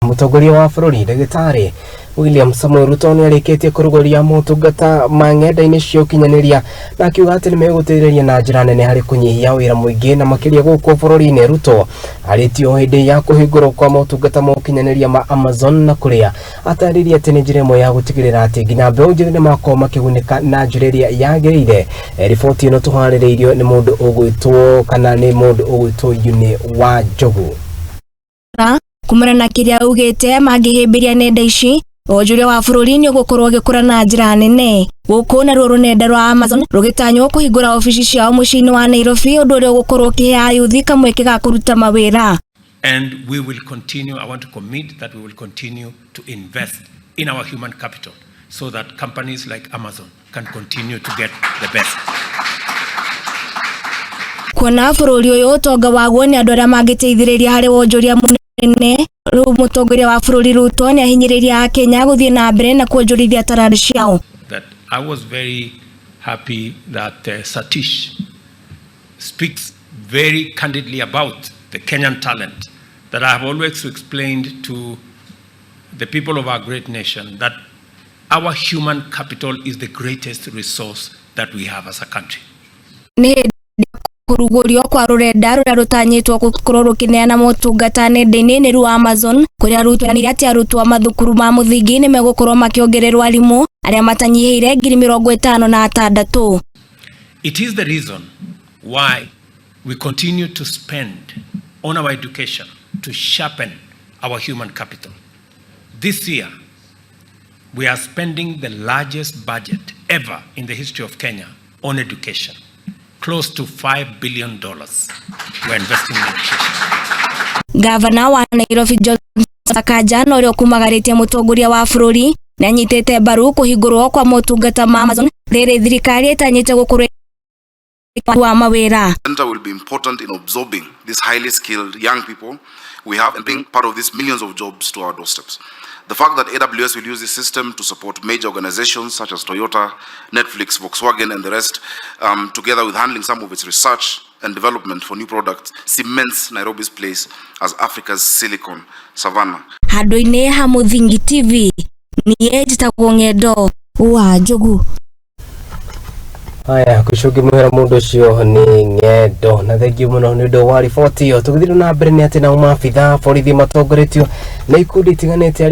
Mutongoria wa bururi Ndagĩtarĩ William Samuel Ruto nĩ arĩkĩtie kũrũgũria motungata ma nenda-inĩ cia ukinyaneria na akiuga atĩ nĩ meguteithereria na njĩra nene harĩ kũnyihia wĩra mũingĩ na makĩria gũkũ bũrũri-inĩ. Ruto arĩtio hĩndĩ ya kũhingũrwo kwa motungata ma ukinyaneria ma Amazon na kuria atarĩria atĩ nĩ njĩra ĩmwe ya gũtigĩrĩra atĩ nginya mbeũ njĩthĩ nĩ makorwo makĩgunĩka na njĩra ĩrĩa yagĩrĩire. Riboti ĩno tũharĩrĩirio nĩ mũndũ ũgwĩtwo kana nĩ mũndũ ũgwĩtwo Yune wa Njogu. Kumana na kĩrĩa augĩte mangĩhĩmbĩria nenda ici, wonjoria wa bũrũri nĩ ũgũkorwo ũgĩkũra na njĩra nene. Gũkũ na rũrenda rwa Amazon rũgĩtanywo kũhingũra ofici ciao mũciĩ-inĩ wa Nairobi, ũndũ ũrĩa ũgũkorwo ũkĩhe ayuthi kamweke ga kũruta mawĩra. And we will continue, I want to commit that we will continue to invest in our human capital so that companies like Amazon can continue to get the best. Kuona bũrũri ũyũ ũtonga waguo nĩ andũ arĩa mangĩteithĩrĩria harĩ wonjoria mũnene, rĩu Mutongoria wa bũrũri Ruto nĩ ahinyĩrĩria Kenya gũthiĩ na mbere na kuonjorithia tarari ciao. That I was very happy that Satish speaks very candidly about the Kenyan talent that I have always explained to the people of our great nation, that our human capital is the greatest resource that we have as a country. Kurugurio kwa rũrenda rũrĩa rũtanyĩtwo gũkorwo rũkĩneana motungata nenda-inĩ nĩ rwa Amazon, kũrĩa rũtwanĩire atĩ arutwo a mathukuru ma mũthingi nĩ megũkorwo makĩongererwo arimũ arĩa matanyihĩire 56,000. It is the reason why we continue to spend on our education to sharpen our human capital. This year, we are spending the largest budget ever in the history of Kenya on education. Close to $5 billion we're investing in education. Governor wa Nairobi Johnson Sakaja no rĩo kumagaritie Mutongoria wa bũrũri na anyitĩte mbaru kũhingũrwo kwa motungata ma Amazon rĩrĩ thirikari ĩtanyĩte gũkorwo kwa mawĩra. Center will be important in absorbing these highly skilled young people we have and being part of these millions of jobs to our doorsteps. The fact that AWS will use this system to support major organizations such as Toyota, Netflix, Volkswagen and the rest, together with handling some of its research and development for new products, cements Nairobi's place as Africa's Silicon Savannah. Handũ-inĩ ha Muthingi TV, niĩ njĩtagwo Ng'endo wa Njogu. Haya, kushuki mwera mundu ũcio ni Ng'endo na thengiũ mũno nĩ ũndũ wa riboti ĩyo. Tũgĩthiĩ na mbere nĩ atĩ na maabitha borithi matongoretio na ikundi itiganĩte